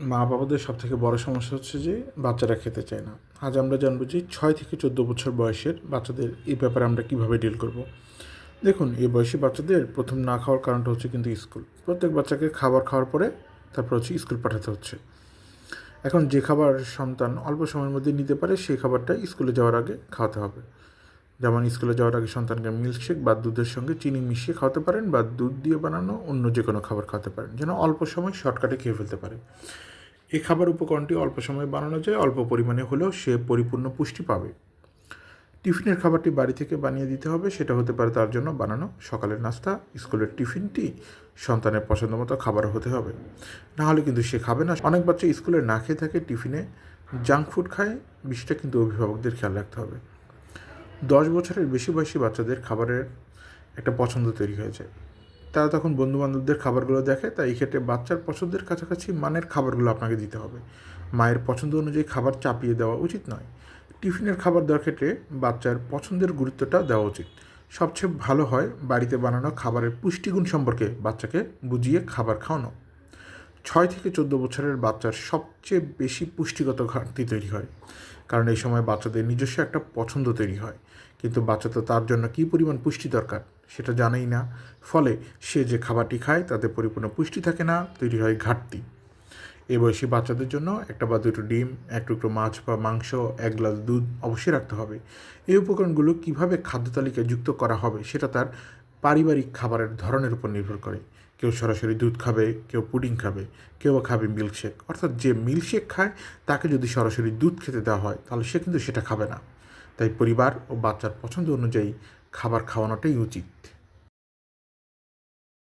মা বাবাদের সবথেকে বড় সমস্যা হচ্ছে যে বাচ্চারা খেতে চায় না। আজ আমরা জানবো যে 6 থেকে 14 বছর বয়সের বাচ্চাদের এই ব্যাপারে আমরা কীভাবে ডিল করব। দেখুন, এই বয়সী বাচ্চাদের প্রথম না খাওয়ার কারণটা হচ্ছে কিন্তু স্কুল। প্রত্যেক বাচ্চাকে খাবার খাওয়ার পরে তারপর হচ্ছে স্কুল পাঠাতে হচ্ছে। এখন যে খাবার সন্তান অল্প সময়ের মধ্যে নিতে পারে সেই খাবারটা স্কুলে যাওয়ার আগে খাওয়াতে হবে। যেমন স্কুলে যাওয়ার আগে সন্তানকে মিল্কশেক বা দুধের সঙ্গে চিনি মিশিয়ে খাওয়াতে পারেন, বা দুধ দিয়ে বানানো অন্য যে কোনো খাবার খাওয়াতে পারেন, যেন অল্প সময় শর্টকাটে খেয়ে ফেলতে পারে। এই খাবার উপকরণটি অল্প সময়ে বানানো যায়, অল্প পরিমাণে হলেও সে পরিপূর্ণ পুষ্টি পাবে। টিফিনের খাবারটি বাড়ি থেকে বানিয়ে দিতে হবে, সেটা হতে পারে তার জন্য বানানো সকালের নাস্তা। স্কুলের টিফিনটি সন্তানের পছন্দ মতো খাবার হতে হবে, না হলে কিন্তু সে খাবে না। অনেক বাচ্চা স্কুলে না খেয়ে থাকে, টিফিনে জাঙ্ক ফুড খায়, বিষয়টা কিন্তু অভিভাবকদের খেয়াল রাখতে হবে। 10 বছরের বেশি বয়সী বাচ্চাদের খাবারের একটা পছন্দ তৈরি হয়ে যায়। তারা তখন বন্ধুবান্ধবদের খাবারগুলো দেখে, তাই এই ক্ষেত্রে বাচ্চার পছন্দের কাছাকাছি মানের খাবারগুলো আপনাকে দিতে হবে। মায়ের পছন্দ অনুযায়ী খাবার চাপিয়ে দেওয়া উচিত নয়। টিফিনের খাবার দেওয়ার ক্ষেত্রে বাচ্চার পছন্দের গুরুত্বটা দেওয়া উচিত। সবচেয়ে ভালো হয় বাড়িতে বানানো খাবারের পুষ্টিগুণ সম্পর্কে বাচ্চাকে বুঝিয়ে খাবার খাওয়ানো। 6 থেকে 14 বছরের বাচ্চার সবচেয়ে বেশি পুষ্টিগত ঘাটতি তৈরি হয়, কারণ এই সময় বাচ্চাদের নিজস্ব একটা পছন্দ তৈরি হয়, কিন্তু বাচ্চা তো তার জন্য কী পরিমাণ পুষ্টি দরকার সেটা জানেই না। ফলে সে যে খাবারটি খায় তাতে পরিপূর্ণ পুষ্টি থাকে না, তৈরি হয় ঘাটতি। এই বয়সী বাচ্চাদের জন্য একটা বা দুটো ডিম, এক টুকরো মাছ বা মাংস, 1 গ্লাস দুধ অবশ্যই রাখতে হবে। এই উপকরণগুলো কীভাবে খাদ্য তালিকায় যুক্ত করা হবে সেটা তার পারিবারিক খাবারের ধরনের উপর নির্ভর করে। কেউ সরাসরি দুধ খাবে, কেউ পুডিং খাবে, কেউ খাবে মিল্কশেক। অর্থাৎ যে মিল্কশেক খায় তাকে যদি সরাসরি দুধ খেতে দেওয়া হয় তাহলে সে কিন্তু সেটা খাবে না। তাই পরিবার ও বাচ্চার পছন্দ অনুযায়ী খাবার খাওয়ানোটাই উচিত।